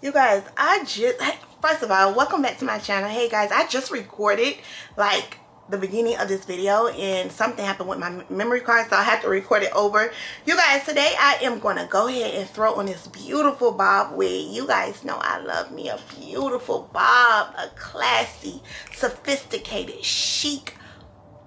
You guys, first of all, welcome back to my channel. Hey guys, I just recorded like the beginning of this video and something happened with my memory card, so I had to record it over. You guys, today I am going to go ahead and throw on this beautiful bob wig. You guys know I love me a beautiful bob, a classy, sophisticated, chic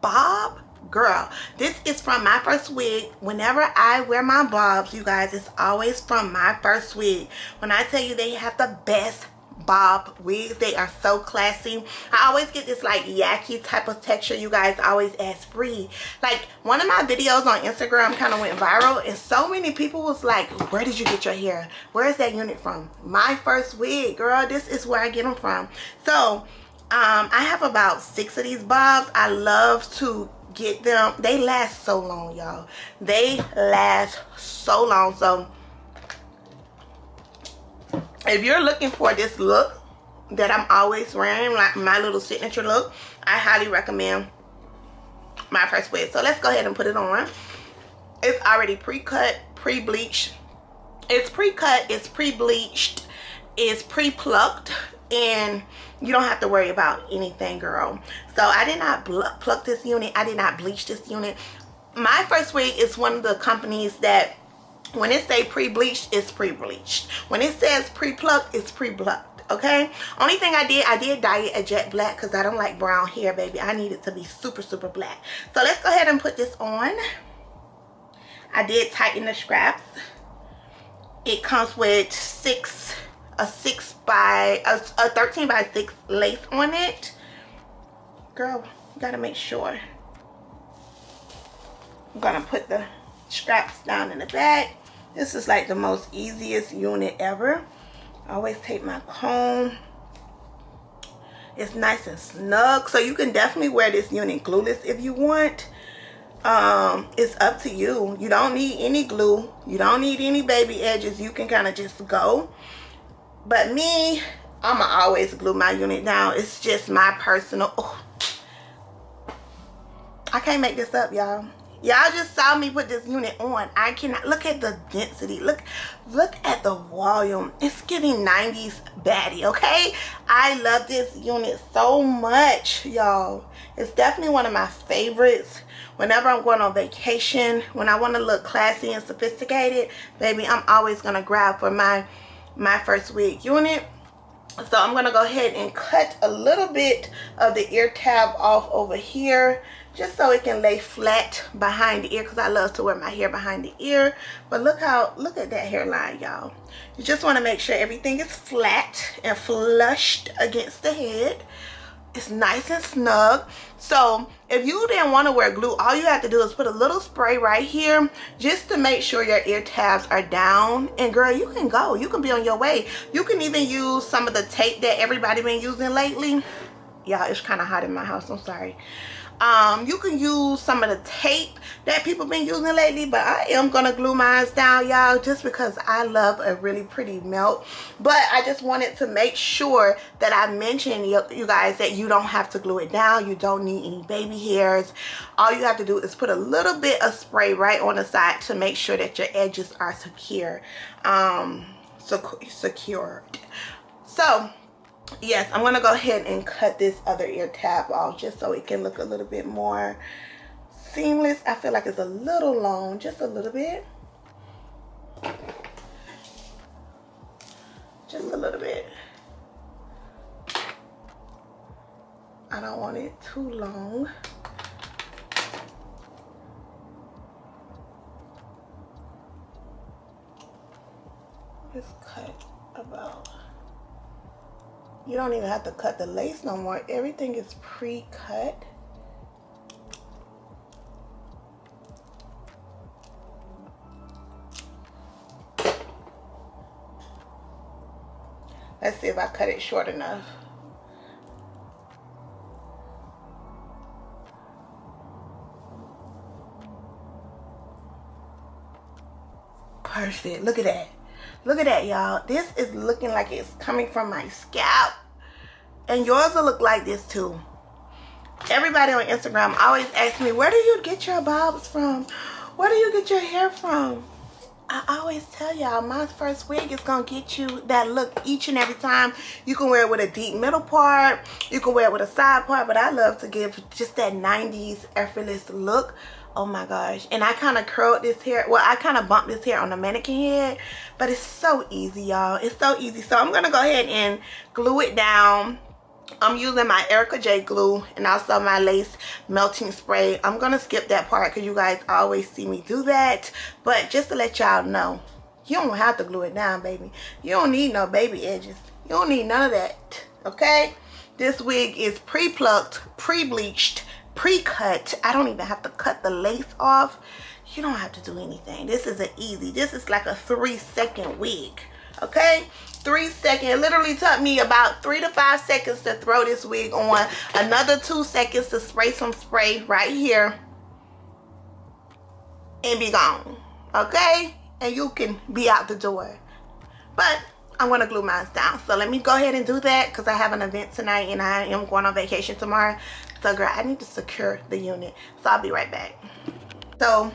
bob. Girl, this is from Myfirstwig. Whenever I wear my bobs, you guys, it's always from Myfirstwig. When I tell you they have the best bob wigs, they are so classy. I always get this like Yaki type of texture. You guys always ask Bree. Like one of my videos on Instagram kind of went viral and so many people was like, where did you get your hair? Where is that unit from? Myfirstwig, girl. This is where I get them from. So I have about 6 of these bobs. I love to get them. They last so long, y'all. They last so long. So if you're looking for this look that I'm always wearing, like my little signature look, I highly recommend Myfirstwig. So let's go ahead and put it on. It's already pre-cut, pre-bleached. It's pre-cut, it's pre-bleached, it's pre-plucked, and you don't have to worry about anything, girl. So I did not pluck this unit. I did not bleach this unit. Myfirstwig is one of the companies that when it say pre-bleached, it's pre-bleached. When it says pre-plucked, it's pre-plucked. Okay, only thing I did dye it a jet black because I don't like brown hair, baby. I need it to be super black. So let's go ahead and put this on. I did tighten the straps. It comes with a 13 by 6 lace on it. Girl, you gotta make sure. I'm gonna put the straps down in the back. This is like the most easiest unit ever. I always take my comb. It's nice and snug, so you can definitely wear this unit glueless if you want. It's up to you. You don't need any glue. You don't need any baby edges. You can kind of just go. But me, I'ma always glue my unit down. It's just my personal. Oh, I can't make this up, y'all. Y'all just saw me put this unit on. I cannot. Look at the density. Look at the volume. It's giving 90's Baddie, okay? I love this unit so much, y'all. It's definitely one of my favorites. Whenever I'm going on vacation, when I want to look classy and sophisticated, baby, I'm always gonna grab for my Myfirstwig unit. So I'm gonna go ahead and cut a little bit of the ear tab off over here just so it can lay flat behind the ear, because I love to wear my hair behind the ear. But look at that hairline, y'all. You just want to make sure everything is flat and flushed against the head. It's nice and snug. So if you didn't want to wear glue, all you have to do is put a little spray right here just to make sure your ear tabs are down, and girl, you can go. You can be on your way. You can even use some of the tape that everybody been using lately. Y'all, it's kind of hot in my house, I'm sorry. You can use some of the tape that people been using lately, but I am gonna glue mine down, y'all, just because I love a really pretty melt. But I just wanted to make sure that I mentioned you guys that you don't have to glue it down. You don't need any baby hairs. All you have to do is put a little bit of spray right on the side to make sure that your edges are secure, secured. So yes, I'm gonna go ahead and cut this other ear tab off just so it can look a little bit more seamless. I feel like it's a little long, just a little bit. Just a little bit. I don't want it too long. Just cut about. You don't even have to cut the lace no more. Everything is pre-cut. Let's see if I cut it short enough. Perfect. Look at that. Look at that, y'all. This is looking like it's coming from my scalp. And yours will look like this too. Everybody on Instagram always asks me, where do you get your bobs from? Where do you get your hair from? I always tell y'all, my first wig is gonna get you that look each and every time. You can wear it with a deep middle part, you can wear it with a side part, but I love to give just that 90s effortless look. Oh my gosh. And I kind of curled this hair. Well, I kind of bumped this hair on the mannequin head, but it's so easy, y'all. It's so easy. So I'm gonna go ahead and glue it down. I'm using my Erica J glue and also my lace melting spray. I'm gonna skip that part because you guys always see me do that, but just to let y'all know, you don't have to glue it down, baby. You don't need no baby edges. You don't need none of that, okay? This wig is pre-plucked, pre-bleached, pre-cut. I don't even have to cut the lace off. You don't have to do anything. This is this is like a 3-second wig, okay? 3 seconds. It literally took me about 3 to 5 seconds to throw this wig on. Another 2 seconds to spray some spray right here and be gone, okay? And you can be out the door. But I'm gonna glue mine down, so let me go ahead and do that because I have an event tonight and I am going on vacation tomorrow. So girl, I need to secure the unit, so I'll be right back. So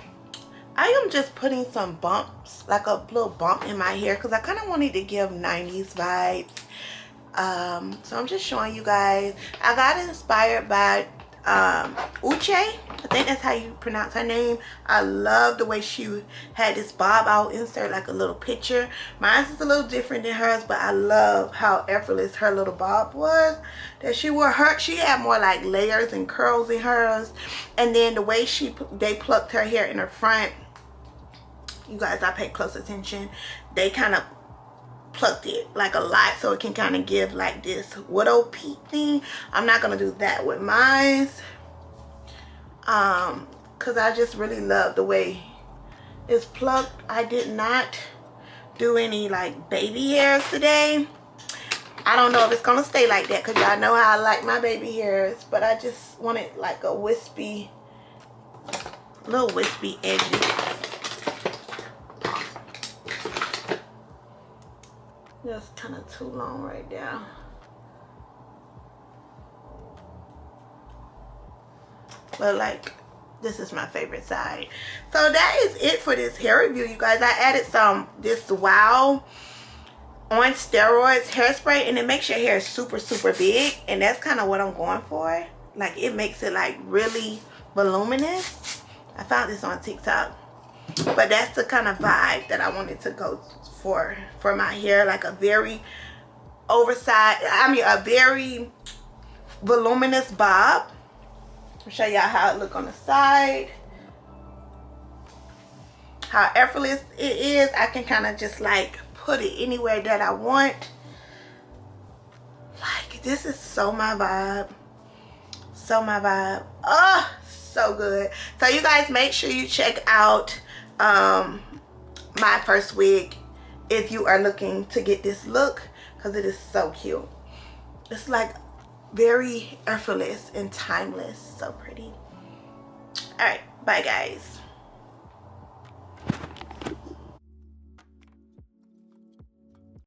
I am just putting some bumps, like a little bump in my hair because I kind of wanted to give 90s vibes. So I'm just showing you guys. I got inspired by 𝗣𝗿. I think that's how you pronounce her name. I love the way she had this bob. I'll insert like a little picture. Mine is a little different than hers, but I love how effortless her little bob was that she wore. She had more like layers and curls in hers, and then the way they plucked her hair in her front, you guys, I paid close attention. They kind of plucked it like a lot so it can kind of give like this widow peak thing. I'm not gonna do that with mine because I just really love the way it's plucked. I did not do any like baby hairs today. I don't know if it's gonna stay like that because y'all know how I like my baby hairs, but I just wanted like a wispy, little wispy edges. That's kind of too long right there. But like, this is my favorite side. So that is it for this hair review, you guys. I added this 𝗣𝗿 on steroids hairspray, and it makes your hair super big, and that's kind of what I'm going for. Like, it makes it like really voluminous. I found this on TikTok, but that's the kind of vibe that I wanted to go for my hair, like a very oversized, a very voluminous bob. I'll show y'all how it look on the side, how effortless it is. I can kind of just like put it anywhere that I want. Like, this is so my vibe, so my vibe. Oh, so good. So you guys, make sure you check out Myfirstwig if you are looking to get this look, because it is so cute. It's like very effortless and timeless. So pretty. All right, bye guys.